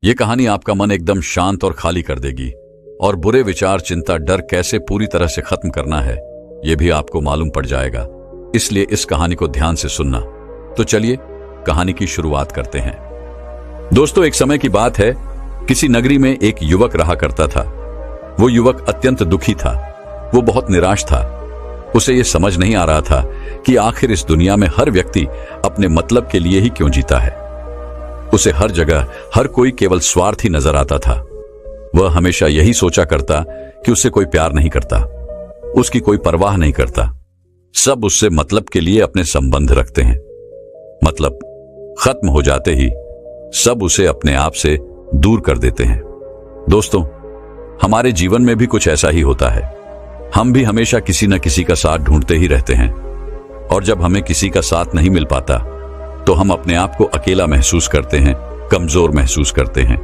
ये कहानी आपका मन एकदम शांत और खाली कर देगी और बुरे विचार, चिंता, डर कैसे पूरी तरह से खत्म करना है ये भी आपको मालूम पड़ जाएगा। इसलिए इस कहानी को ध्यान से सुनना। तो चलिए कहानी की शुरुआत करते हैं। दोस्तों, एक समय की बात है, किसी नगरी में एक युवक रहा करता था। वो युवक अत्यंत दुखी था। वो बहुत निराश था। उसे ये समझ नहीं आ रहा था कि आखिर इस दुनिया में हर व्यक्ति अपने मतलब के लिए ही क्यों जीता है। उसे हर जगह हर कोई केवल स्वार्थी नजर आता था। वह हमेशा यही सोचा करता कि उससे कोई प्यार नहीं करता, उसकी कोई परवाह नहीं करता। सब उससे मतलब के लिए अपने संबंध रखते हैं। मतलब खत्म हो जाते ही सब उसे अपने आप से दूर कर देते हैं। दोस्तों, हमारे जीवन में भी कुछ ऐसा ही होता है। हम भी हमेशा किसी न किसी का साथ ढूंढते ही रहते हैं, और जब हमें किसी का साथ नहीं मिल पाता तो हम अपने आप को अकेला महसूस करते हैं, कमजोर महसूस करते हैं।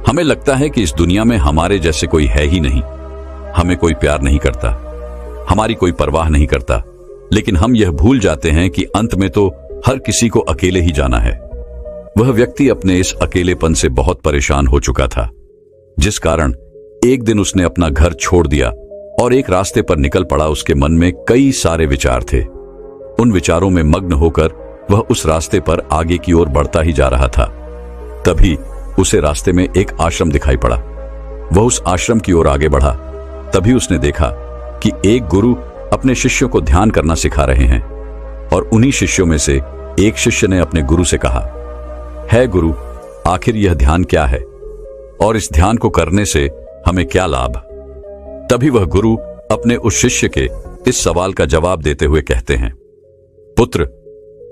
हमें लगता है कि इस दुनिया में हमारे जैसे कोई है ही नहीं। हमें कोई प्यार नहीं करता, हमारी कोई परवाह नहीं करता। लेकिन हम यह भूल जाते हैं कि अंत में तो हर किसी को अकेले ही जाना है। वह व्यक्ति अपने इस अकेलेपन से बहुत परेशान हो चुका था, जिस कारण एक दिन उसने अपना घर छोड़ दिया और एक रास्ते पर निकल पड़ा। उसके मन में कई सारे विचार थे। उन विचारों में मग्न होकर वह उस रास्ते पर आगे की ओर बढ़ता ही जा रहा था। तभी उसे रास्ते में एक आश्रम दिखाई पड़ा। वह उस आश्रम की ओर आगे बढ़ा। तभी उसने देखा कि एक गुरु अपने शिष्यों को ध्यान करना सिखा रहे हैं, और उन्हीं शिष्यों में से एक शिष्य ने अपने गुरु से कहा, है गुरु, आखिर यह ध्यान क्या है और इस ध्यान को करने से हमें क्या लाभ? तभी वह गुरु अपने उस शिष्य के इस सवाल का जवाब देते हुए कहते हैं, पुत्र,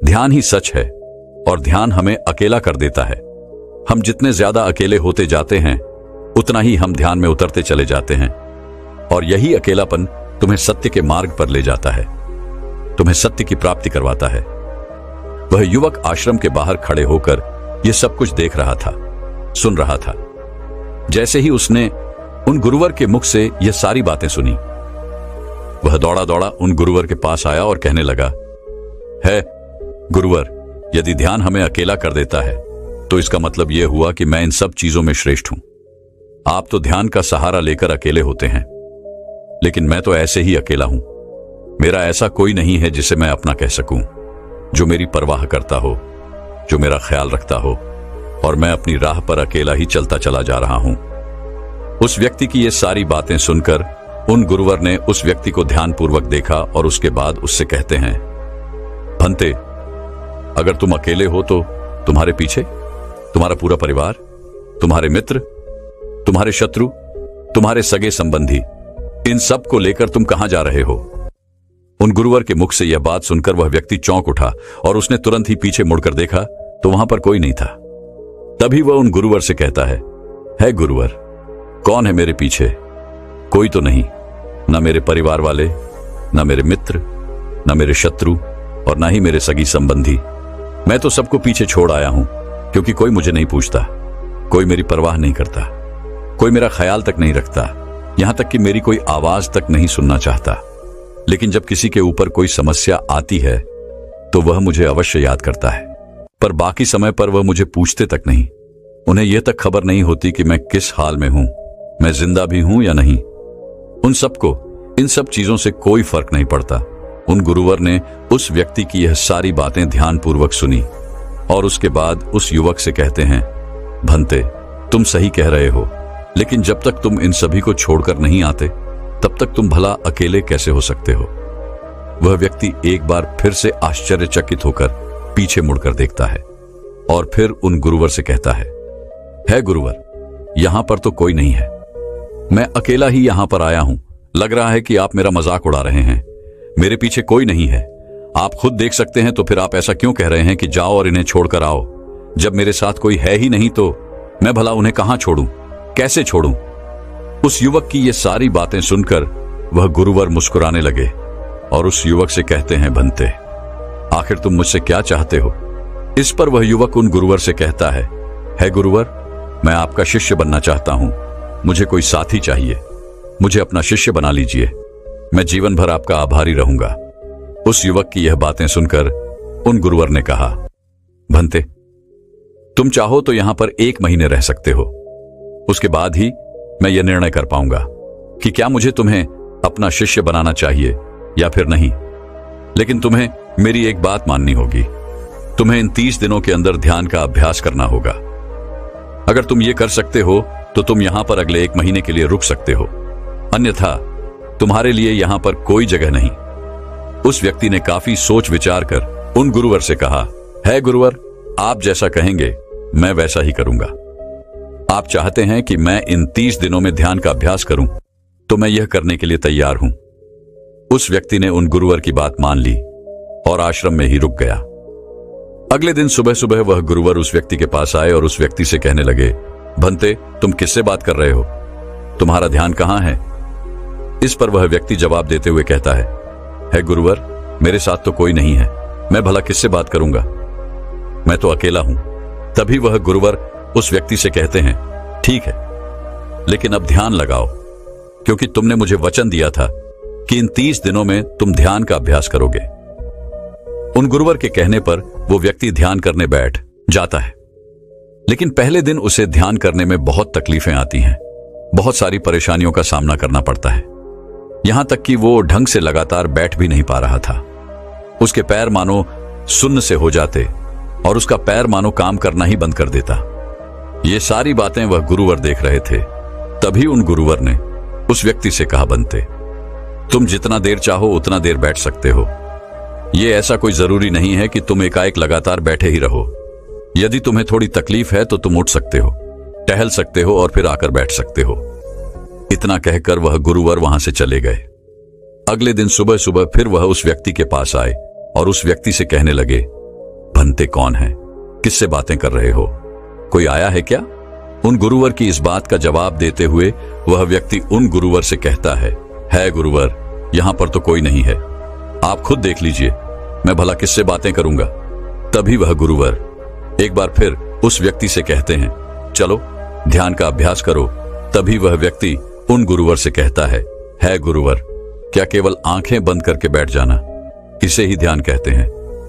ध्यान ही सच है और ध्यान हमें अकेला कर देता है। हम जितने ज्यादा अकेले होते जाते हैं उतना ही हम ध्यान में उतरते चले जाते हैं, और यही अकेलापन तुम्हें सत्य के मार्ग पर ले जाता है, तुम्हें सत्य की प्राप्ति करवाता है। वह युवक आश्रम के बाहर खड़े होकर यह सब कुछ देख रहा था, सुन रहा था। जैसे ही उसने उन गुरुवर के मुख से यह सारी बातें सुनी, वह दौड़ा दौड़ा उन गुरुवर के पास आया और कहने लगा, है गुरुवर, यदि ध्यान हमें अकेला कर देता है तो इसका मतलब यह हुआ कि मैं इन सब चीजों में श्रेष्ठ हूं। आप तो ध्यान का सहारा लेकर अकेले होते हैं, लेकिन मैं तो ऐसे ही अकेला हूं। मेरा ऐसा कोई नहीं है जिसे मैं अपना कह सकूं, जो मेरी परवाह करता हो, जो मेरा ख्याल रखता हो, और मैं अपनी राह पर अकेला ही चलता चला जा रहा हूं। उस व्यक्ति की ये सारी बातें सुनकर उन गुरुवर ने उस व्यक्ति को ध्यानपूर्वक देखा और उसके बाद उससे कहते हैं, भंते, अगर तुम अकेले हो तो तुम्हारे पीछे तुम्हारा पूरा परिवार, तुम्हारे मित्र, तुम्हारे शत्रु, तुम्हारे सगे संबंधी, इन सब को लेकर तुम कहां जा रहे हो? उन गुरुवर के मुख से यह बात सुनकर वह व्यक्ति चौंक उठा और उसने तुरंत ही पीछे मुड़कर देखा तो वहां पर कोई नहीं था। तभी वह उन गुरुवर से कहता है गुरुवर, कौन है मेरे पीछे? कोई तो नहीं, न मेरे परिवार वाले, न मेरे मित्र, न मेरे शत्रु, और न ही मेरे सगी संबंधी। मैं तो सबको पीछे छोड़ आया हूं, क्योंकि कोई मुझे नहीं पूछता, कोई मेरी परवाह नहीं करता, कोई मेरा ख्याल तक नहीं रखता, यहां तक कि मेरी कोई आवाज तक नहीं सुनना चाहता। लेकिन जब किसी के ऊपर कोई समस्या आती है तो वह मुझे अवश्य याद करता है, पर बाकी समय पर वह मुझे पूछते तक नहीं। उन्हें यह तक खबर नहीं होती कि मैं किस हाल में हूं, मैं जिंदा भी हूं या नहीं। उन सबको इन सब चीजों से कोई फर्क नहीं पड़ता। उन गुरुवर ने उस व्यक्ति की यह सारी बातें ध्यानपूर्वक सुनी और उसके बाद उस युवक से कहते हैं, भंते, तुम सही कह रहे हो, लेकिन जब तक तुम इन सभी को छोड़कर नहीं आते तब तक तुम भला अकेले कैसे हो सकते हो? वह व्यक्ति एक बार फिर से आश्चर्यचकित होकर पीछे मुड़कर देखता है और फिर उन गुरुवर से कहता है गुरुवर, यहां पर तो कोई नहीं है, मैं अकेला ही यहां पर आया हूं। लग रहा है कि आप मेरा मजाक उड़ा रहे हैं। मेरे पीछे कोई नहीं है, आप खुद देख सकते हैं, तो फिर आप ऐसा क्यों कह रहे हैं कि जाओ और इन्हें छोड़कर आओ? जब मेरे साथ कोई है ही नहीं तो मैं भला उन्हें कहां छोड़ूं, कैसे छोड़ूं? उस युवक की ये सारी बातें सुनकर वह गुरुवर मुस्कुराने लगे और उस युवक से कहते हैं, भंते, आखिर तुम मुझसे क्या चाहते हो? इस पर वह युवक उन गुरुवर से कहता है गुरुवर, मैं आपका शिष्य बनना चाहता हूं, मुझे कोई साथी चाहिए, मुझे अपना शिष्य बना लीजिए, मैं जीवन भर आपका आभारी रहूंगा। उस युवक की यह बातें सुनकर उन गुरुवर ने कहा, भंते, तुम चाहो तो यहां पर 1 महीने रह सकते हो। उसके बाद ही मैं यह निर्णय कर पाऊंगा कि क्या मुझे तुम्हें अपना शिष्य बनाना चाहिए या फिर नहीं। लेकिन तुम्हें मेरी एक बात माननी होगी। तुम्हें इन 30 दिनों के अंदर ध्यान का अभ्यास करना होगा। अगर तुम ये कर सकते हो तो तुम यहां पर अगले 1 महीने के लिए रुक सकते हो, अन्यथा तुम्हारे लिए यहां पर कोई जगह नहीं। उस व्यक्ति ने काफी सोच विचार कर उन गुरुवर से कहा, है गुरुवर, आप जैसा कहेंगे मैं वैसा ही करूंगा। आप चाहते हैं कि मैं इन 30 दिनों में ध्यान का अभ्यास करूं, तो मैं यह करने के लिए तैयार हूं। उस व्यक्ति ने उन गुरुवर की बात मान ली और आश्रम में ही रुक गया। अगले दिन सुबह सुबह वह गुरुवर उस व्यक्ति के पास आए और उस व्यक्ति से कहने लगे, भंते, तुम किससे बात कर रहे हो? तुम्हारा ध्यान कहां है? इस पर वह व्यक्ति जवाब देते हुए कहता है गुरुवर, मेरे साथ तो कोई नहीं है, मैं भला किससे बात करूंगा, मैं तो अकेला हूं। तभी वह गुरुवर उस व्यक्ति से कहते हैं, ठीक है, लेकिन अब ध्यान लगाओ, क्योंकि तुमने मुझे वचन दिया था कि इन 30 दिनों में तुम ध्यान का अभ्यास करोगे। उन गुरुवर के कहने पर वो व्यक्ति ध्यान करने बैठ जाता है। लेकिन पहले दिन उसे ध्यान करने में बहुत तकलीफें आती हैं, बहुत सारी परेशानियों का सामना करना पड़ता है। यहां तक कि वो ढंग से लगातार बैठ भी नहीं पा रहा था। उसके पैर मानो सुन्न से हो जाते और उसका पैर मानो काम करना ही बंद कर देता। ये सारी बातें वह गुरुवर देख रहे थे। तभी उन गुरुवर ने उस व्यक्ति से कहा, बनते, तुम जितना देर चाहो उतना देर बैठ सकते हो। ये ऐसा कोई जरूरी नहीं है कि तुम एकाएक लगातार बैठे ही रहो। यदि तुम्हें थोड़ी तकलीफ है तो तुम उठ सकते हो, टहल सकते हो और फिर आकर बैठ सकते हो। इतना कहकर वह गुरुवर वहां से चले गए। अगले दिन सुबह सुबह फिर वह उस व्यक्ति के पास आए और उस व्यक्ति से कहने लगे, भंते कौन है? किससे बातें कर रहे हो? कोई आया है क्या? उन गुरुवर की इस बात का जवाब देते हुए वह व्यक्ति उन गुरुवर से कहता है गुरुवर, यहां पर तो कोई नहीं है, आप खुद देख लीजिए, मैं भला किससे बातें करूंगा। तभी वह गुरुवर एक बार फिर उस व्यक्ति से कहते हैं, चलो ध्यान का अभ्यास करो। तभी वह व्यक्ति उन गुरुवर से कहता है गुरुवर, क्या केवल आंखें बंद करके बैठ जाना, इसे ही ध्यान कहते हैं?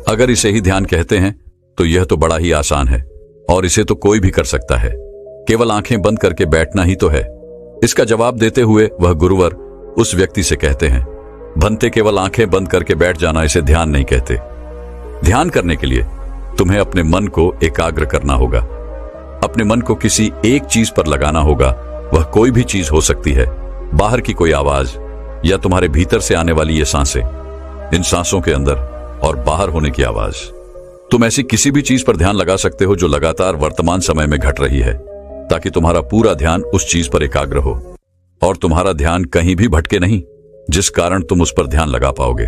अगर इसे ही ध्यान कहते हैं तो यह तो बड़ा ही आसान है और इसे तो कोई भी कर सकता है, केवल आंखें बंद करके बैठना ही तो है। इसका जवाब देते हुए वह गुरुवर उस व्यक्ति से कहते हैं, भंते, केवल आंखें बंद करके बैठ जाना इसे ध्यान नहीं कहते। ध्यान करने के लिए तुम्हें अपने मन को एकाग्र करना होगा, अपने मन को किसी एक चीज पर लगाना होगा। वह कोई भी चीज हो सकती है, बाहर की कोई आवाज या तुम्हारे भीतर से आने वाली ये सांसें, इन सांसों के अंदर और बाहर होने की आवाज। तुम ऐसी किसी भी चीज पर ध्यान लगा सकते हो जो लगातार वर्तमान समय में घट रही है, ताकि तुम्हारा पूरा ध्यान उस चीज पर एकाग्र हो और तुम्हारा ध्यान कहीं भी भटके नहीं, जिस कारण तुम उस पर ध्यान लगा पाओगे।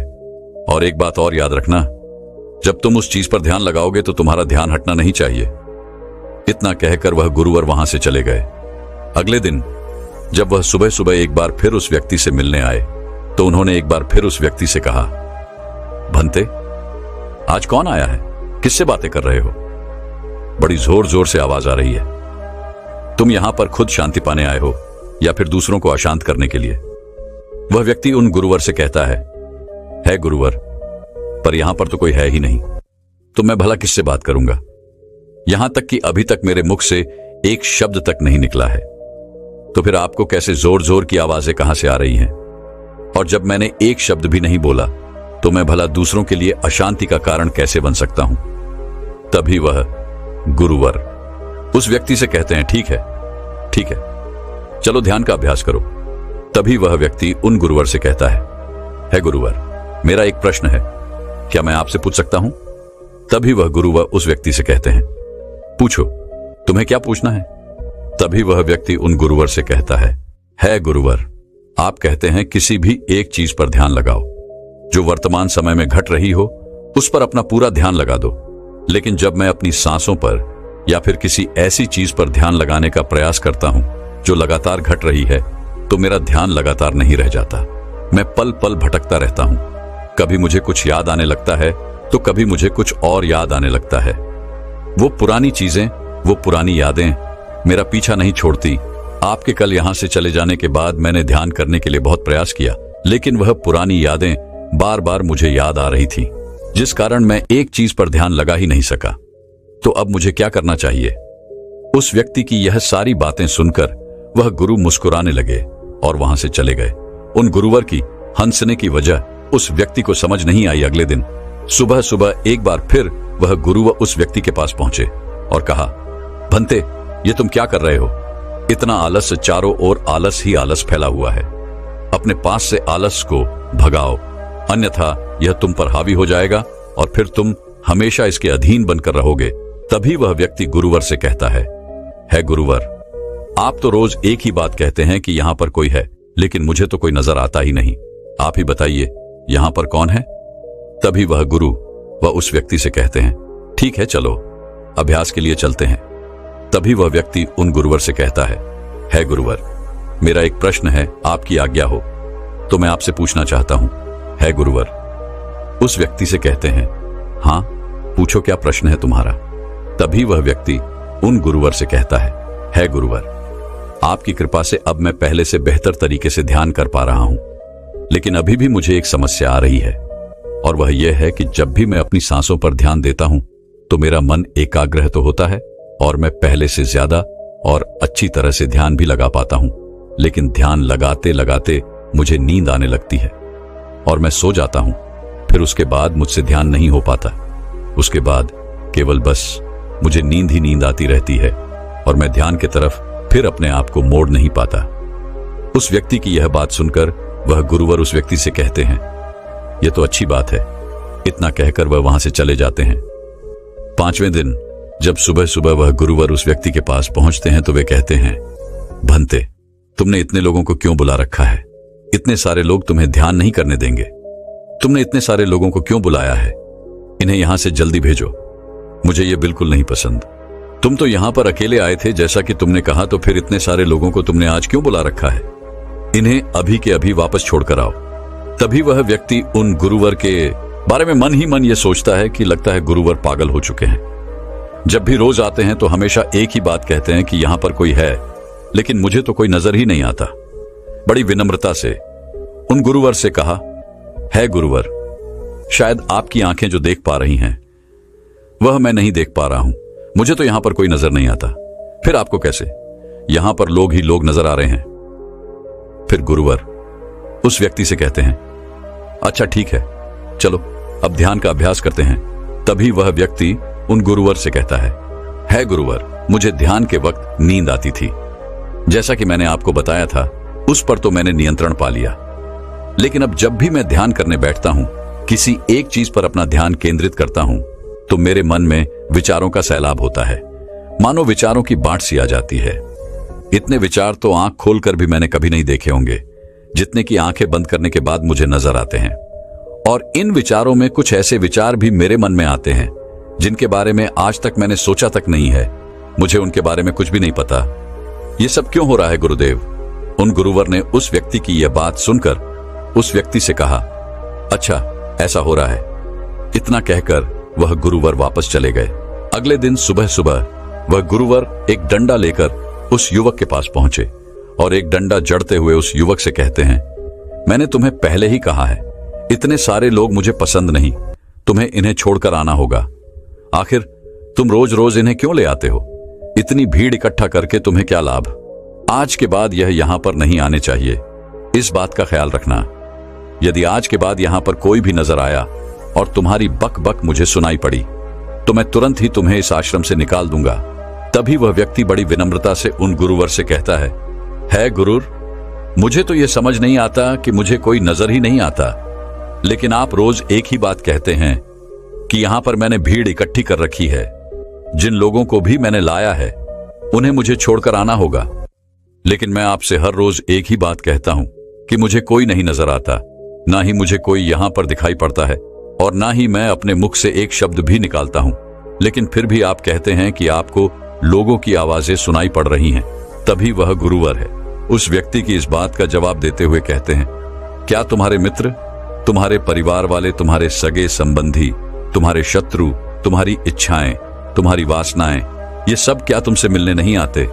और एक बात और याद रखना, जब तुम उस चीज पर ध्यान लगाओगे तो तुम्हारा ध्यान हटना नहीं चाहिए। इतना कहकर वह गुरुवर वहां से चले गए। अगले दिन जब वह सुबह सुबह एक बार फिर उस व्यक्ति से मिलने आए तो उन्होंने एक बार फिर उस व्यक्ति से कहा, भंते, आज कौन आया है? किससे बातें कर रहे हो? बड़ी जोर जोर से आवाज आ रही है। तुम यहां पर खुद शांति पाने आए हो या फिर दूसरों को अशांत करने के लिए? वह व्यक्ति उन गुरुवर से कहता है गुरुवर, पर यहां पर तो कोई है ही नहीं, तो मैं भला किससे बात करूंगा? यहां तक कि अभी तक मेरे मुख से एक शब्द तक नहीं निकला है, तो फिर आपको कैसे जोर जोर की आवाजें कहां से आ रही हैं? और जब मैंने एक शब्द भी नहीं बोला तो मैं भला दूसरों के लिए अशांति का कारण कैसे बन सकता हूं? तभी वह गुरुवर उस व्यक्ति से कहते हैं, ठीक है, चलो ध्यान का अभ्यास करो। तभी वह व्यक्ति उन गुरुवर से कहता है गुरुवर, मेरा एक प्रश्न है, क्या मैं आपसे पूछ सकता हूं? तभी वह गुरुवर उस व्यक्ति से कहते हैं, पूछो, तुम्हें क्या पूछना है? तभी वह व्यक्ति उन गुरुवर से कहता है गुरुवर, आप कहते हैं किसी भी एक चीज पर ध्यान लगाओ जो वर्तमान समय में घट रही हो, उस पर अपना पूरा ध्यान लगा दो। लेकिन जब मैं अपनी सांसों पर या फिर किसी ऐसी चीज पर ध्यान लगाने का प्रयास करता हूं जो लगातार घट रही है, तो मेरा ध्यान लगातार नहीं रह जाता। मैं पल पल भटकता रहता हूं। कभी मुझे कुछ याद आने लगता है तो कभी मुझे कुछ और याद आने लगता है। वो पुरानी चीजें, वो पुरानी यादें मेरा पीछा नहीं छोड़ती। आपके कल यहां से चले जाने के बाद मैंने ध्यान करने के लिए बहुत प्रयास किया, लेकिन वह पुरानी यादें बार बार मुझे याद आ रही थी, जिस कारण मैं एक चीज पर ध्यान लगा ही नहीं सका। तो अब मुझे क्या करना चाहिए? उस व्यक्ति की यह सारी बातें सुनकर वह गुरु मुस्कुराने लगे और वहां से चले गए। उन गुरुवर की हंसने की वजह उस व्यक्ति को समझ नहीं आई। अगले दिन सुबह सुबह एक बार फिर वह गुरु उस व्यक्ति के पास पहुंचे और कहा, भंते, ये तुम क्या कर रहे हो? इतना आलस, चारों ओर आलस ही आलस फैला हुआ है। अपने पास से आलस को भगाओ, अन्यथा यह तुम पर हावी हो जाएगा और फिर तुम हमेशा इसके अधीन बनकर रहोगे। तभी वह व्यक्ति गुरुवर से कहता है गुरुवर, आप तो रोज एक ही बात कहते हैं कि यहां पर कोई है, लेकिन मुझे तो कोई नजर आता ही नहीं। आप ही बताइए, यहां पर कौन है? तभी वह गुरु वह उस व्यक्ति से कहते हैं, ठीक है, चलो अभ्यास के लिए चलते हैं। तभी वह व्यक्ति उन गुरुवर से कहता है गुरुवर, मेरा एक प्रश्न है, आपकी आज्ञा हो तो मैं आपसे पूछना चाहता हूं। है गुरुवर। उस व्यक्ति से कहते हैं, हां पूछो, क्या प्रश्न है तुम्हारा? तभी वह व्यक्ति उन गुरुवर से कहता है गुरुवर, आपकी कृपा से अब मैं पहले से बेहतर तरीके से ध्यान कर पा रहा हूं, लेकिन अभी भी मुझे एक समस्या आ रही है, और वह यह है कि जब भी मैं अपनी सांसों पर ध्यान देता हूं तो मेरा मन एकाग्र तो होता है और मैं पहले से ज्यादा और अच्छी तरह से ध्यान भी लगा पाता हूं, लेकिन ध्यान लगाते लगाते मुझे नींद आने लगती है और मैं सो जाता हूं। फिर उसके बाद मुझसे ध्यान नहीं हो पाता। उसके बाद केवल बस मुझे नींद ही नींद आती रहती है और मैं ध्यान की तरफ फिर अपने आप को मोड़ नहीं पाता। उस व्यक्ति की यह बात सुनकर वह गुरुवर उस व्यक्ति से कहते हैं, यह तो अच्छी बात है। इतना कहकर वह वहां से चले जाते हैं। 5वें दिन जब सुबह सुबह वह गुरुवर उस व्यक्ति के पास पहुंचते हैं तो वे कहते हैं, भंते, तुमने इतने लोगों को क्यों बुला रखा है? इतने सारे लोग तुम्हें ध्यान नहीं करने देंगे। तुमने इतने सारे लोगों को क्यों बुलाया है? इन्हें यहां से जल्दी भेजो। मुझे ये बिल्कुल नहीं पसंद। तुम तो यहां पर अकेले आए थे जैसा कि तुमने कहा, तो फिर इतने सारे लोगों को तुमने आज क्यों बुला रखा है? इन्हें अभी के अभी वापस छोड़कर आओ। तभी वह व्यक्ति उन गुरुवर के बारे में मन ही मन ये सोचता है कि लगता है गुरुवर पागल हो चुके हैं। जब भी रोज आते हैं तो हमेशा एक ही बात कहते हैं कि यहां पर कोई है, लेकिन मुझे तो कोई नजर ही नहीं आता। बड़ी विनम्रता से उन गुरुवर से कहा, है गुरुवर, शायद आपकी आंखें जो देख पा रही हैं वह मैं नहीं देख पा रहा हूं। मुझे तो यहां पर कोई नजर नहीं आता। फिर आपको कैसे? यहां पर लोग ही लोग नजर आ रहे हैं। फिर गुरुवर उस व्यक्ति से कहते हैं, अच्छा ठीक है, चलो अब ध्यान का अभ्यास करते हैं। तभी वह व्यक्ति उन गुरुवर से कहता है गुरुवर, मुझे ध्यान के वक्त नींद आती थी। जैसा कि मैंने आपको बताया था, उस पर तो मैंने नियंत्रण पा लिया, लेकिन अब जब भी मैं ध्यान करने बैठता हूं, किसी एक चीज पर अपना ध्यान केंद्रित करता हूं, तो मेरे मन में विचारों का सैलाब होता है। मानो विचारों की बाढ़ सी आ जाती है। इतने विचार तो आंख खोलकर भी मैंने कभी नहीं देखे होंगे, जितने की आंखें बंद करने के बाद मुझे नजर आते हैं। और इन विचारों में कुछ ऐसे विचार भी मेरे मन में आते हैं जिनके बारे में आज तक मैंने सोचा तक नहीं है। मुझे उनके बारे में कुछ भी नहीं पता। ये सब क्यों हो रहा है गुरुदेव? उन गुरुवर ने उस व्यक्ति की यह बात सुनकर उस व्यक्ति से कहा, अच्छा ऐसा हो रहा है। इतना कहकर वह गुरुवर वापस चले गए। अगले दिन सुबह सुबह वह गुरुवर एक डंडा लेकर उस युवक के पास पहुंचे और एक डंडा जड़ते हुए उस युवक से कहते हैं, मैंने तुम्हें पहले ही कहा है, इतने सारे लोग मुझे पसंद नहीं, तुम्हें इन्हें छोड़कर आना होगा। आखिर तुम रोज रोज इन्हें क्यों ले आते हो? इतनी भीड़ इकट्ठा करके तुम्हें क्या लाभ? आज के बाद यह यहां पर नहीं आने चाहिए। इस बात का ख्याल रखना। यदि आज के बाद यहां पर कोई भी नजर आया और तुम्हारी बक बक मुझे सुनाई पड़ी, तो मैं तुरंत ही तुम्हें इस आश्रम से निकाल दूंगा। तभी वह व्यक्ति बड़ी विनम्रता से उन गुरुवर से कहता है गुरुर, मुझे तो यह समझ नहीं आता कि मुझे कोई नजर ही नहीं आता, लेकिन आप रोज एक ही बात कहते हैं कि यहां पर मैंने भीड़ इकट्ठी कर रखी है। जिन लोगों को भी मैंने लाया है उन्हें मुझे छोड़कर आना होगा, लेकिन मैं आपसे हर रोज एक ही बात कहता हूं कि मुझे कोई नहीं नजर आता, ना ही मुझे कोई यहां पर दिखाई पड़ता है और ना ही मैं अपने मुख से एक शब्द भी निकालता हूं, लेकिन फिर भी आप कहते हैं कि आपको लोगों की आवाजें सुनाई पड़ रही हैं। तभी वह गुरुवर है उस व्यक्ति की इस बात का जवाब देते हुए कहते हैं, क्या तुम्हारे मित्र, तुम्हारे परिवार वाले, तुम्हारे सगे संबंधी, तुम्हारे शत्रु, तुम्हारी इच्छाएं, तुम्हारी वासनाएं, ये सब क्या तुमसे मिलने नहीं आते?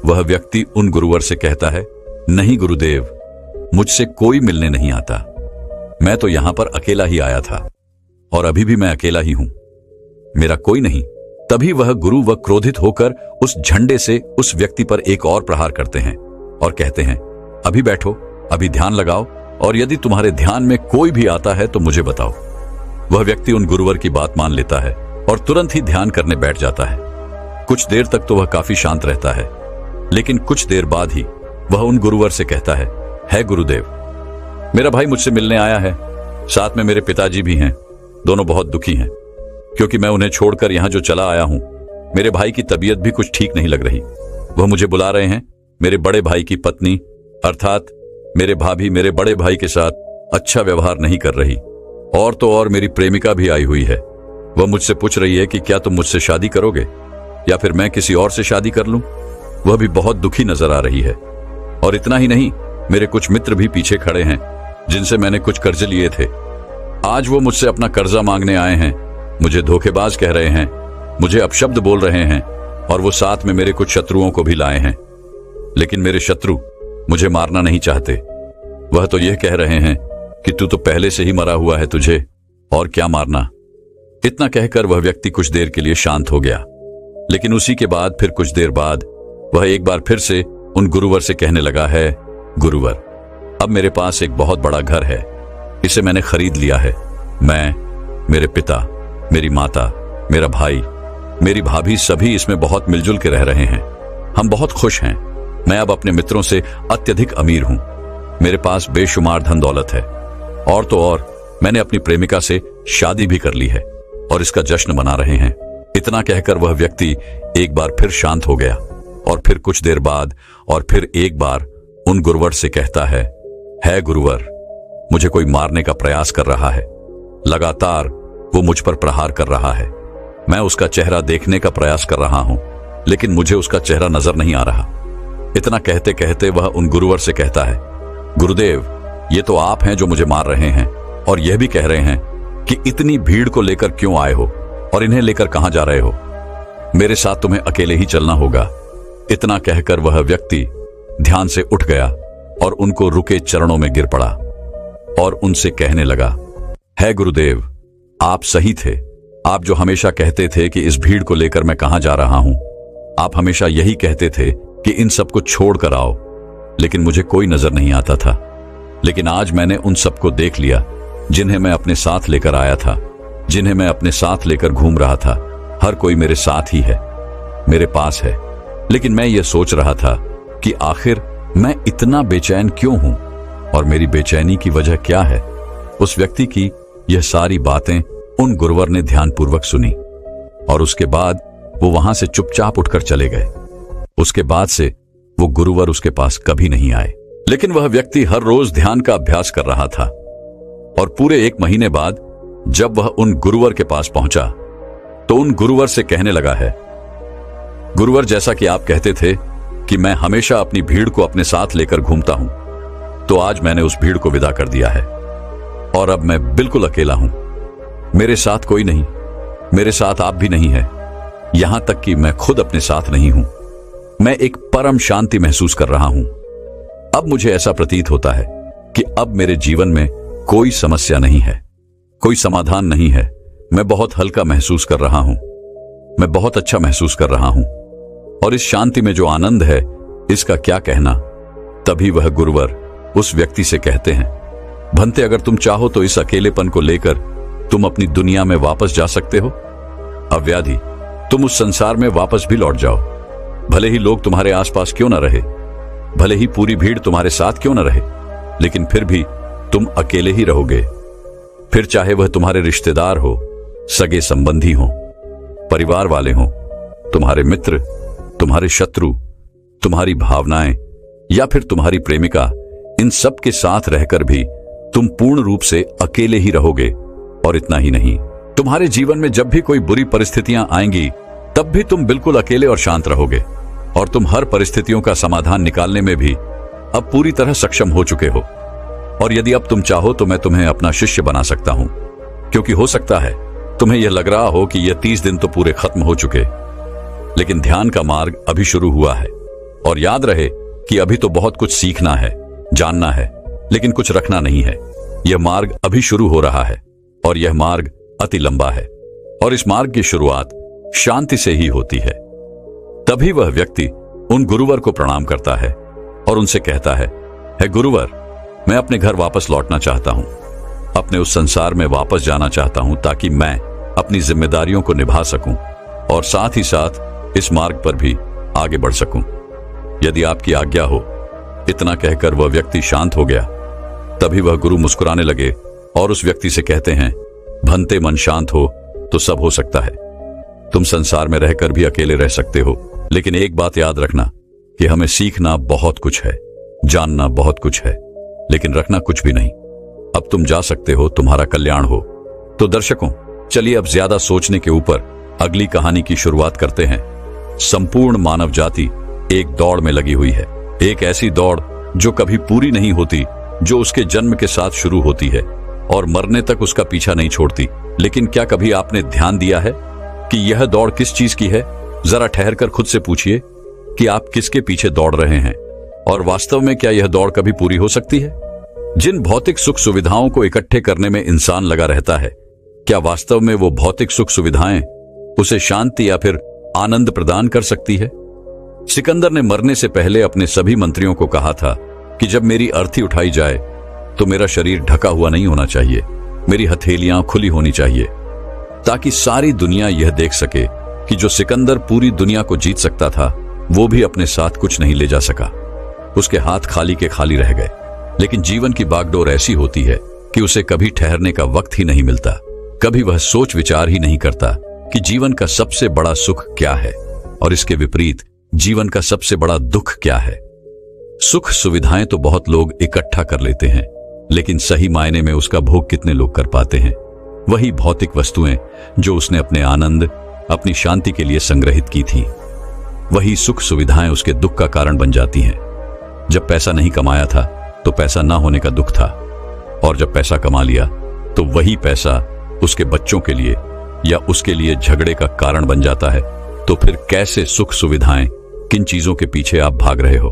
वह व्यक्ति उन गुरुवर से कहता है, नहीं गुरुदेव, मुझसे कोई मिलने नहीं आता। मैं तो यहां पर अकेला ही आया था और अभी भी मैं अकेला ही हूं। मेरा कोई नहीं, तभी वह गुरु व क्रोधित होकर उस झंडे से उस व्यक्ति पर एक और प्रहार करते हैं और कहते हैं, अभी बैठो, अभी ध्यान लगाओ, और यदि तुम्हारे ध्यान में कोई भी आता है तो मुझे बताओ। वह व्यक्ति उन गुरुवर की बात मान लेता है और तुरंत ही ध्यान करने बैठ जाता है। कुछ देर तक तो वह काफी शांत रहता है, लेकिन कुछ देर बाद ही वह उन गुरुवर से कहता है गुरुदेव, मेरा भाई मुझसे मिलने आया है, साथ में मेरे पिताजी भी हैं। दोनों बहुत दुखी हैं क्योंकि मैं उन्हें छोड़कर यहां जो चला आया हूं। मेरे भाई की तबीयत भी कुछ ठीक नहीं लग रही। वह मुझे बुला रहे हैं। मेरे बड़े भाई की पत्नी अर्थात मेरे भाभी मेरे बड़े भाई के साथ अच्छा व्यवहार नहीं कर रही, और तो और मेरी प्रेमिका भी आई हुई है। वह मुझसे पूछ रही है कि क्या तुम मुझसे शादी करोगे या फिर मैं किसी और से शादी कर लूं। वह भी बहुत दुखी नजर आ रही है। और इतना ही नहीं, मेरे कुछ मित्र भी पीछे खड़े हैं जिनसे मैंने कुछ कर्ज लिए थे। आज वो मुझसे अपना कर्जा मांगने आए हैं, मुझे धोखेबाज कह रहे हैं, मुझे अपशब्द बोल रहे हैं, और वो साथ में मेरे कुछ शत्रुओं को भी लाए हैं। लेकिन मेरे शत्रु मुझे मारना नहीं चाहते। वह तो यह कह रहे हैं कि तू तो पहले से ही मरा हुआ है, तुझे और क्या मारना। इतना कहकर वह व्यक्ति कुछ देर के लिए शांत हो गया, लेकिन उसी के बाद फिर कुछ देर बाद वह एक बार फिर से उन गुरुवर से कहने लगा है, गुरुवर, अब मेरे पास एक बहुत बड़ा घर है, इसे मैंने खरीद लिया है। मैं, मेरे पिता, मेरी माता, मेरा भाई, मेरी भाभी सभी इसमें बहुत मिलजुल के रह रहे हैं। हम बहुत खुश हैं। मैं अब अपने मित्रों से अत्यधिक अमीर हूं। मेरे पास बेशुमार धन दौलत है, और तो और मैंने अपनी प्रेमिका से शादी भी कर ली है और इसका जश्न मना रहे हैं। इतना कहकर वह व्यक्ति एक बार फिर शांत हो गया और फिर कुछ देर बाद और फिर एक बार उन गुरुवर से कहता है गुरुवर, मुझे कोई मारने का प्रयास कर रहा है। लगातार वो मुझ पर प्रहार कर रहा है। मैं उसका चेहरा देखने का प्रयास कर रहा हूं, लेकिन मुझे उसका चेहरा नजर नहीं आ रहा। इतना कहते कहते वह उन गुरुवर से कहता है, गुरुदेव, ये तो आप हैं जो मुझे मार रहे हैं और यह भी कह रहे हैं कि इतनी भीड़ को लेकर क्यों आए हो और इन्हें लेकर कहां जा रहे हो। मेरे साथ तुम्हें अकेले ही चलना होगा। इतना कहकर वह व्यक्ति ध्यान से उठ गया और उनको रुके चरणों में गिर पड़ा और उनसे कहने लगा, है गुरुदेव, आप सही थे। आप जो हमेशा कहते थे कि इस भीड़ को लेकर मैं कहां जा रहा हूं। आप हमेशा यही कहते थे कि इन सबको छोड़कर आओ, लेकिन मुझे कोई नजर नहीं आता था। लेकिन आज मैंने उन सबको देख लिया जिन्हें मैं अपने साथ लेकर आया था, जिन्हें मैं अपने साथ लेकर घूम रहा था। हर कोई मेरे साथ ही है, मेरे पास है। लेकिन मैं ये सोच रहा था कि आखिर मैं इतना बेचैन क्यों हूं और मेरी बेचैनी की वजह क्या है। उस व्यक्ति की यह सारी बातें उन गुरुवर ने ध्यानपूर्वक सुनी और उसके बाद वो वहां से चुपचाप उठकर चले गए। उसके बाद से वो गुरुवर उसके पास कभी नहीं आए। लेकिन वह व्यक्ति हर रोज ध्यान का अभ्यास कर रहा था और पूरे 1 महीने बाद जब वह उन गुरुवर के पास पहुंचा तो उन गुरुवर से कहने लगा है, गुरुवर, जैसा कि आप कहते थे कि मैं हमेशा अपनी भीड़ को अपने साथ लेकर घूमता हूं, तो आज मैंने उस भीड़ को विदा कर दिया है और अब मैं बिल्कुल अकेला हूं। मेरे साथ कोई नहीं, मेरे साथ आप भी नहीं है, यहां तक कि मैं खुद अपने साथ नहीं हूं। मैं एक परम शांति महसूस कर रहा हूं। अब मुझे ऐसा प्रतीत होता है कि अब मेरे जीवन में कोई समस्या नहीं है, कोई समाधान नहीं है। मैं बहुत हल्का महसूस कर रहा हूं, मैं बहुत अच्छा महसूस कर रहा हूं और इस शांति में जो आनंद है इसका क्या कहना। तभी वह गुरुवर उस व्यक्ति से कहते हैं, भंते, अगर तुम चाहो तो इस अकेलेपन को लेकर तुम अपनी दुनिया में वापस जा सकते हो। अव्याधि, तुम उस संसार में वापस भी लौट जाओ। भले ही लोग तुम्हारे आसपास क्यों न रहे, भले ही पूरी भीड़ तुम्हारे साथ क्यों न रहे, लेकिन फिर भी तुम अकेले ही रहोगे। फिर चाहे वह तुम्हारे रिश्तेदार हो, सगे संबंधी हो, परिवार वाले हो, तुम्हारे मित्र, तुम्हारे शत्रु, तुम्हारी भावनाएं या फिर तुम्हारी प्रेमिका, इन सब के साथ रहकर भी तुम पूर्ण रूप से अकेले ही रहोगे। और इतना ही नहीं, तुम्हारे जीवन में जब भी कोई बुरी परिस्थितियां आएंगी तब भी तुम बिल्कुल अकेले और शांत रहोगे और तुम हर परिस्थितियों का समाधान निकालने में भी अब पूरी तरह सक्षम हो चुके हो। और यदि अब तुम चाहो तो मैं तुम्हें अपना शिष्य बना सकता हूं, क्योंकि हो सकता है तुम्हें यह लग रहा हो कि यह 30 दिन तो पूरे खत्म हो चुके, लेकिन ध्यान का मार्ग अभी शुरू हुआ है। और याद रहे कि अभी तो बहुत कुछ सीखना है, जानना है, लेकिन कुछ रखना नहीं है। यह मार्ग अभी शुरू हो रहा है और यह मार्ग अति लंबा है और इस मार्ग की शुरुआत शांति से ही होती है। तभी वह व्यक्ति उन गुरुवर को प्रणाम करता है और उनसे कहता है, हे गुरुवर, मैं अपने घर वापस लौटना चाहता हूं, अपने उस संसार में वापस जाना चाहता हूं ताकि मैं अपनी जिम्मेदारियों को निभा सकूं और साथ ही साथ इस मार्ग पर भी आगे बढ़ सकूं। यदि आपकी आज्ञा हो। इतना कहकर वह व्यक्ति शांत हो गया। तभी वह गुरु मुस्कुराने लगे और उस व्यक्ति से कहते हैं, भंते मन शांत हो तो सब हो सकता है। तुम संसार में रहकर भी अकेले रह सकते हो, लेकिन एक बात याद रखना कि हमें सीखना बहुत कुछ है, जानना बहुत कुछ है, लेकिन रखना कुछ भी नहीं। अब तुम जा सकते हो, तुम्हारा कल्याण हो। तो दर्शकों, चलिए अब ज्यादा सोचने के ऊपर अगली कहानी की शुरुआत करते हैं। संपूर्ण मानव जाति एक दौड़ में लगी हुई है, एक ऐसी दौड़ जो कभी पूरी नहीं होती, जो उसके जन्म के साथ शुरू होती है और मरने तक उसका पीछा नहीं छोड़ती। लेकिन क्या कभी आपने ध्यान दिया है कि यह दौड़ किस चीज की है? जरा ठहर कर खुद से पूछिए कि आप किसके पीछे दौड़ रहे हैं और वास्तव में क्या यह दौड़ कभी पूरी हो सकती है? जिन भौतिक सुख सुविधाओं को इकट्ठे करने में इंसान लगा रहता है, क्या वास्तव में वो भौतिक सुख सुविधाएं उसे शांति या फिर आनंद प्रदान कर सकती है? सिकंदर ने मरने से पहले अपने सभी मंत्रियों को कहा था कि जब मेरी अर्थी उठाई जाए तो मेरा शरीर ढका हुआ नहीं होना चाहिए, मेरी हथेलियां खुली होनी चाहिए, ताकि सारी दुनिया यह देख सके कि जो सिकंदर पूरी दुनिया को जीत सकता था, वो भी अपने साथ कुछ नहीं ले जा सका। उसके हाथ खाली के खाली रह गए। लेकिन जीवन की बागडोर ऐसी होती है कि उसे कभी ठहरने का वक्त ही नहीं मिलता। कभी वह सोच विचार ही नहीं करता कि जीवन का सबसे बड़ा सुख क्या है और इसके विपरीत जीवन का सबसे बड़ा दुख क्या है। सुख सुविधाएं तो बहुत लोग इकट्ठा कर लेते हैं, लेकिन सही मायने में उसका भोग कितने लोग कर पाते हैं? वही भौतिक वस्तुएं जो उसने अपने आनंद, अपनी शांति के लिए संग्रहित की थी, वही सुख सुविधाएं उसके दुख का कारण बन जाती हैं। जब पैसा नहीं कमाया था तो पैसा ना होने का दुख था, और जब पैसा कमा लिया तो वही पैसा उसके बच्चों के लिए या उसके लिए झगड़े का कारण बन जाता है। तो फिर कैसे सुख सुविधाएं, किन चीजों के पीछे आप भाग रहे हो?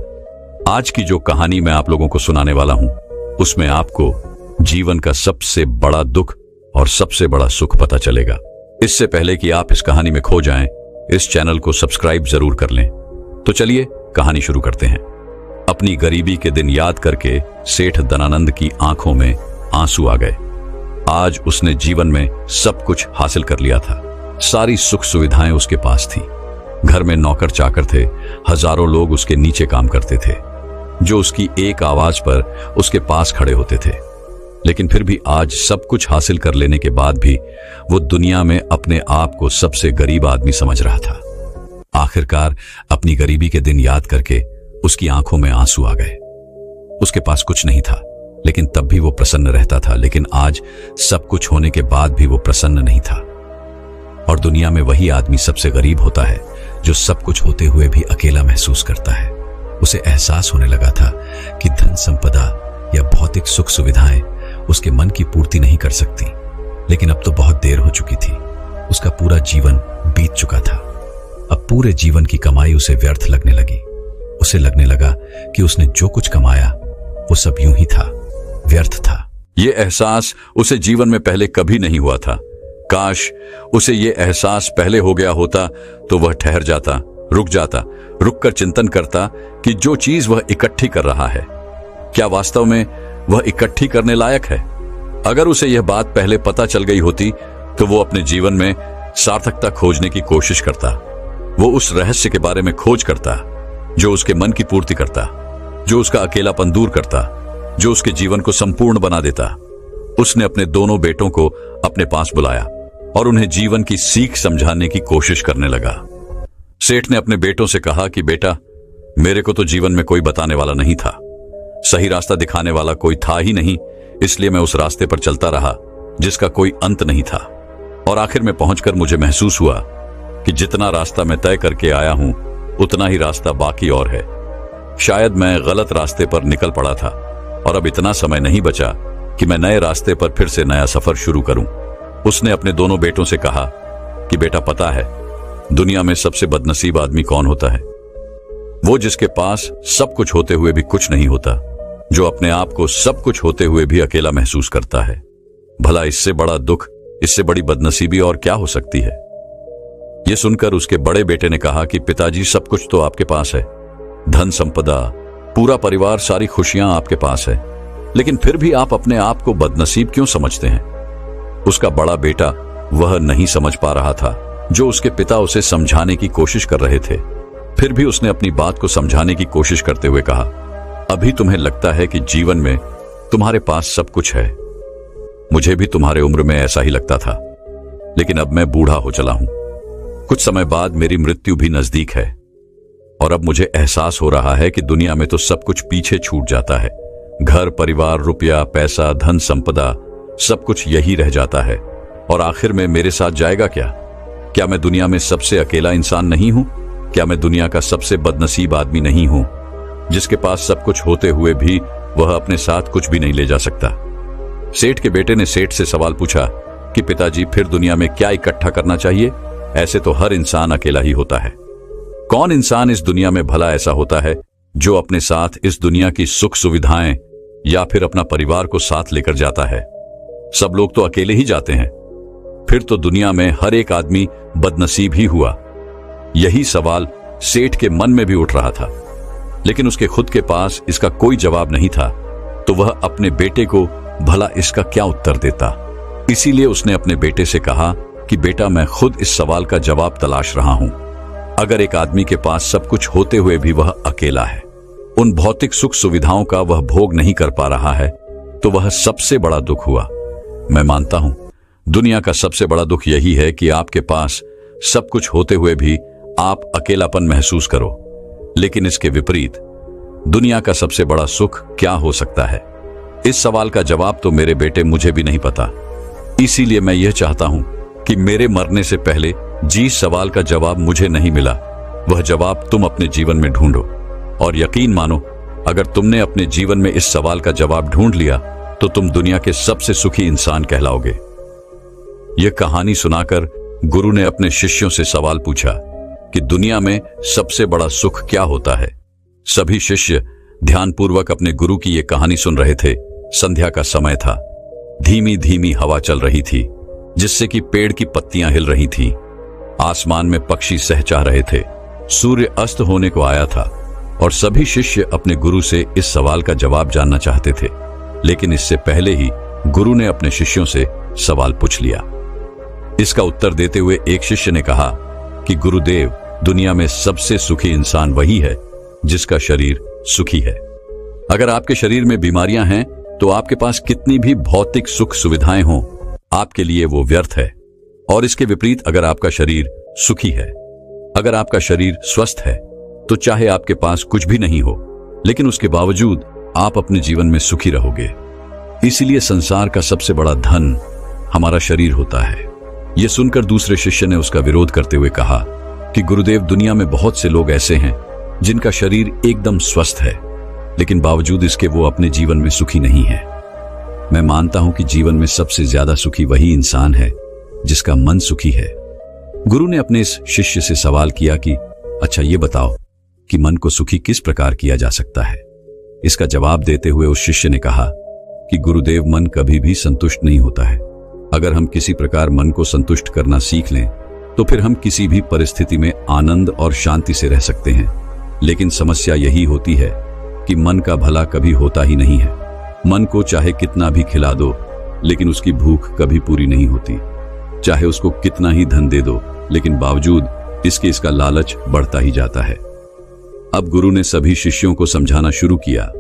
आज की जो कहानी मैं आप लोगों को सुनाने वाला हूं, उसमें आपको जीवन का सबसे बड़ा दुख और सबसे बड़ा सुख पता चलेगा। इससे पहले कि आप इस कहानी में खो जाएं, इस चैनल को सब्सक्राइब जरूर कर लें। तो चलिए कहानी शुरू करते हैं। अपनी गरीबी के दिन याद करके सेठ धनानंद की आंखों में आंसू आ गए। आज उसने जीवन में सब कुछ हासिल कर लिया था। सारी सुख सुविधाएं उसके पास थी। घर में नौकर चाकर थे, हजारों लोग उसके नीचे काम करते थे, जो उसकी एक आवाज पर उसके पास खड़े होते थे। लेकिन फिर भी आज सब कुछ हासिल कर लेने के बाद भी वो दुनिया में अपने आप को सबसे गरीब आदमी समझ रहा था। आखिरकार अपनी गरीबी के दिन याद करके उसकी आंखों में आंसू आ गए। उसके पास कुछ नहीं था, लेकिन तब भी वो प्रसन्न रहता था। लेकिन आज सब कुछ होने के बाद भी वो प्रसन्न नहीं था। और दुनिया में वही आदमी सबसे गरीब होता है जो सब कुछ होते हुए भी अकेला महसूस करता है। उसे एहसास होने लगा था कि धन संपदा या भौतिक सुख सुविधाएं उसके मन की पूर्ति नहीं कर सकती। लेकिन अब तो बहुत देर हो चुकी थी। उसका पूरा जीवन बीत चुका था। अब पूरे जीवन की कमाई उसे व्यर्थ लगने लगी। उसे लगने लगा कि उसने जो कुछ कमाया वो सब यूं ही था, व्यर्थ था। ये एहसास उसे जीवन में पहले कभी नहीं हुआ था। काश उसे ये एहसास पहले हो गया होता तो वह ठहर जाता, रुक कर चिंतन करता कि जो चीज वह इकट्ठी कर रहा है, क्या वास्तव में वह इकट्ठी करने लायक है। अगर उसे यह बात पहले पता चल गई होती तो वो अपने जीवन में सार्थकता खोजने की कोशिश करता। वो उस रहस्य के बारे में खोज करता जो उसके मन की पूर्ति करता, जो उसका अकेलापन दूर करता, जो उसके जीवन को संपूर्ण बना देता। उसने अपने दोनों बेटों को अपने पास बुलाया और उन्हें जीवन की सीख समझाने की कोशिश करने लगा। सेठ ने अपने बेटों से कहा कि बेटा, मेरे को तो जीवन में कोई बताने वाला नहीं था, सही रास्ता दिखाने वाला कोई था ही नहीं, इसलिए मैं उस रास्ते पर चलता रहा जिसका कोई अंत नहीं था। और आखिर में पहुंचकर मुझे महसूस हुआ कि जितना रास्ता मैं तय करके आया हूं उतना ही रास्ता बाकी और है। शायद मैं गलत रास्ते पर निकल पड़ा था और अब इतना समय नहीं बचा कि मैं नए रास्ते पर फिर से नया सफर शुरू करूं। उसने अपने दोनों बेटों से कहा कि बेटा, पता है दुनिया में सबसे बदनसीब आदमी कौन होता है? वो जिसके पास सब कुछ होते हुए भी कुछ नहीं होता, जो अपने आप को सब कुछ होते हुए भी अकेला महसूस करता है। भला इससे बड़ा दुख, इससे बड़ी बदनसीबी और क्या हो सकती है? यह सुनकर उसके बड़े बेटे ने कहा कि पिताजी, सब कुछ तो आपके पास है, धन संपदा, पूरा परिवार, सारी खुशियां आपके पास है, लेकिन फिर भी आप अपने आप को बदनसीब क्यों समझते हैं? उसका बड़ा बेटा वह नहीं समझ पा रहा था जो उसके पिता उसे समझाने की कोशिश कर रहे थे। फिर भी उसने अपनी बात को समझाने की कोशिश करते हुए कहा, अभी तुम्हें लगता है कि जीवन में तुम्हारे पास सब कुछ है। मुझे भी तुम्हारे उम्र में ऐसा ही लगता था, लेकिन अब मैं बूढ़ा हो चला हूं। कुछ समय बाद मेरी मृत्यु भी नजदीक है और अब मुझे एहसास हो रहा है कि दुनिया में तो सब कुछ पीछे छूट जाता है। घर, परिवार, रुपया, पैसा, धन संपदा, सब कुछ यही रह जाता है और आखिर में मेरे साथ जाएगा क्या? क्या मैं दुनिया में सबसे अकेला इंसान नहीं हूं? क्या मैं दुनिया का सबसे बदनसीब आदमी नहीं हूं, जिसके पास सब कुछ होते हुए भी वह अपने साथ कुछ भी नहीं ले जा सकता? सेठ के बेटे ने सेठ से सवाल पूछा कि पिताजी, फिर दुनिया में क्या इकट्ठा करना चाहिए? ऐसे तो हर इंसान अकेला ही होता है। कौन इंसान इस दुनिया में भला ऐसा होता है जो अपने साथ इस दुनिया की सुख सुविधाएं या फिर अपना परिवार को साथ लेकर जाता है? सब लोग तो अकेले ही जाते हैं। फिर तो दुनिया में हर एक आदमी बदनसीब ही हुआ। यही सवाल सेठ के मन में भी उठ रहा था, लेकिन उसके खुद के पास इसका कोई जवाब नहीं था, तो वह अपने बेटे को भला इसका क्या उत्तर देता। इसीलिए उसने अपने बेटे से कहा कि बेटा, मैं खुद इस सवाल का जवाब तलाश रहा हूं। अगर एक आदमी के पास सब कुछ होते हुए भी वह अकेला है, उन भौतिक सुख सुविधाओं का वह भोग नहीं कर पा रहा है, तो वह सबसे बड़ा दुख हुआ। मैं मानता हूं दुनिया का सबसे बड़ा दुख यही है कि आपके पास सब कुछ होते हुए भी आप अकेलापन महसूस करो। लेकिन इसके विपरीत दुनिया का सबसे बड़ा सुख क्या हो सकता है? इस सवाल का जवाब तो मेरे बेटे मुझे भी नहीं पता। इसीलिए मैं यह चाहता हूं कि मेरे मरने से पहले जिस सवाल का जवाब मुझे नहीं मिला, वह जवाब तुम अपने जीवन में ढूंढो। और यकीन मानो, अगर तुमने अपने जीवन में इस सवाल का जवाब ढूंढ लिया तो तुम दुनिया के सबसे सुखी इंसान कहलाओगे। यह कहानी सुनाकर गुरु ने अपने शिष्यों से सवाल पूछा कि दुनिया में सबसे बड़ा सुख क्या होता है। सभी शिष्य ध्यानपूर्वक अपने गुरु की यह कहानी सुन रहे थे। संध्या का समय था। धीमी धीमी हवा चल रही थी, जिससे कि पेड़ की पत्तियां हिल रही थीं। आसमान में पक्षी सहचा रहे थे। सूर्य अस्त होने को आया था और सभी शिष्य अपने गुरु से इस सवाल का जवाब जानना चाहते थे। लेकिन इससे पहले ही गुरु ने अपने शिष्यों से सवाल पूछ लिया। इसका उत्तर देते हुए एक शिष्य ने कहा कि गुरुदेव, दुनिया में सबसे सुखी इंसान वही है जिसका शरीर सुखी है। अगर आपके शरीर में बीमारियां हैं तो आपके पास कितनी भी भौतिक सुख सुविधाएं हों, आपके लिए वो व्यर्थ है। और इसके विपरीत अगर आपका शरीर सुखी है, अगर आपका शरीर स्वस्थ है, तो चाहे आपके पास कुछ भी नहीं हो, लेकिन उसके बावजूद आप अपने जीवन में सुखी रहोगे। इसलिए संसार का सबसे बड़ा धन हमारा शरीर होता है। यह सुनकर दूसरे शिष्य ने उसका विरोध करते हुए कहा कि गुरुदेव, दुनिया में बहुत से लोग ऐसे हैं जिनका शरीर एकदम स्वस्थ है, लेकिन बावजूद इसके वो अपने जीवन में सुखी नहीं है। मैं मानता हूं कि जीवन में सबसे ज्यादा सुखी वही इंसान है जिसका मन सुखी है। गुरु ने अपने इस शिष्य से सवाल किया कि अच्छा, ये बताओ कि मन को सुखी किस प्रकार किया जा सकता है। इसका जवाब देते हुए उस शिष्य ने कहा कि गुरुदेव, मन कभी भी संतुष्ट नहीं होता है। अगर हम किसी प्रकार मन को संतुष्ट करना सीख लें तो फिर हम किसी भी परिस्थिति में आनंद और शांति से रह सकते हैं। लेकिन समस्या यही होती है कि मन का भला कभी होता ही नहीं है। मन को चाहे कितना भी खिला दो, लेकिन उसकी भूख कभी पूरी नहीं होती। चाहे उसको कितना ही धन दे दो, लेकिन बावजूद इसका लालच बढ़ता ही जाता है। अब गुरु ने सभी शिष्यों को समझाना शुरू किया।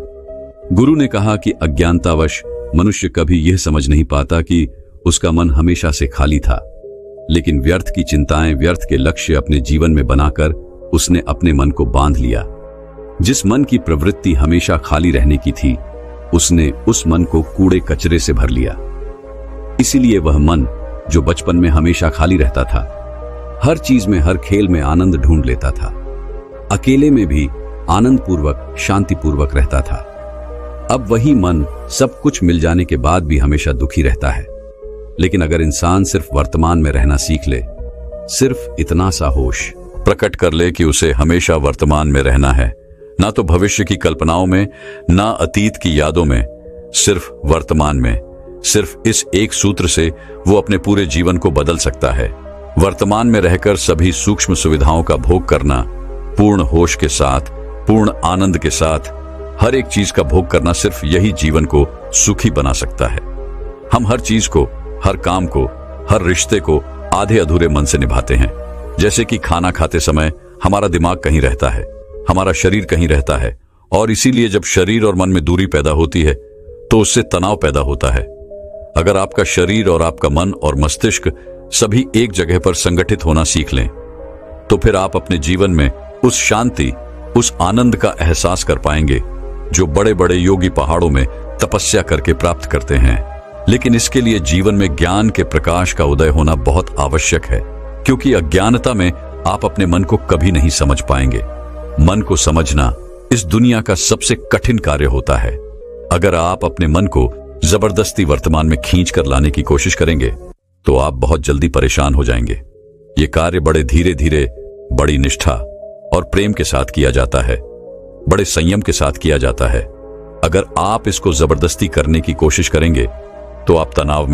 गुरु ने कहा कि अज्ञानतावश मनुष्य कभी यह समझ नहीं पाता कि उसका मन हमेशा से खाली था, लेकिन व्यर्थ की चिंताएं, व्यर्थ के लक्ष्य अपने जीवन में बनाकर उसने अपने मन को बांध लिया। जिस मन की प्रवृत्ति हमेशा खाली रहने की थी, उसने उस मन को कूड़े कचरे से भर लिया। इसीलिए वह मन जो बचपन में हमेशा खाली रहता था, हर चीज में, हर खेल में आनंद ढूंढ लेता था, अकेले में भी आनंद पूर्वक, शांति पूर्वक रहता था, अब वही मन सब कुछ मिल जाने के बाद भी हमेशा दुखी रहता है। लेकिन अगर इंसान सिर्फ वर्तमान में रहना सीख ले, सिर्फ इतना सा होश प्रकट कर ले कि उसे हमेशा वर्तमान में रहना है, ना तो भविष्य की कल्पनाओं में, ना अतीत की यादों में, सिर्फ वर्तमान में, सिर्फ इस एक सूत्र से वो अपने पूरे जीवन को बदल सकता है वर्तमान में रहकर सभी सूक्ष्म सुविधाओं का भोग करना, पूर्ण होश के साथ, पूर्ण आनंद के साथ हर एक चीज का भोग करना, सिर्फ यही जीवन को सुखी बना सकता है। हम हर चीज को, हर काम को, हर रिश्ते को आधे अधूरे मन से निभाते हैं। जैसे कि खाना खाते समय हमारा दिमाग कहीं रहता है, हमारा शरीर कहीं रहता है, और इसीलिए जब शरीर और मन में दूरी पैदा होती है तो उससे तनाव पैदा होता है। अगर आपका शरीर और आपका मन और मस्तिष्क सभी एक जगह पर संगठित होना सीख लें तो फिर आप अपने जीवन में उस शांति, उस आनंद का एहसास कर पाएंगे जो बड़े बड़े योगी पहाड़ों में तपस्या करके प्राप्त करते हैं। लेकिन इसके लिए जीवन में ज्ञान के प्रकाश का उदय होना बहुत आवश्यक है, क्योंकि अज्ञानता में आप अपने मन को कभी नहीं समझ पाएंगे। मन को समझना इस दुनिया का सबसे कठिन कार्य होता है। अगर आप अपने मन को जबरदस्ती वर्तमान में खींच कर लाने की कोशिश करेंगे तो आप बहुत जल्दी परेशान हो जाएंगे। ये कार्य बड़े धीरे धीरे, बड़ी निष्ठा और प्रेम के साथ किया जाता है, बड़े संयम के साथ किया जाता है। अगर आप इसको जबरदस्ती करने की कोशिश करेंगे तो आप तनाव में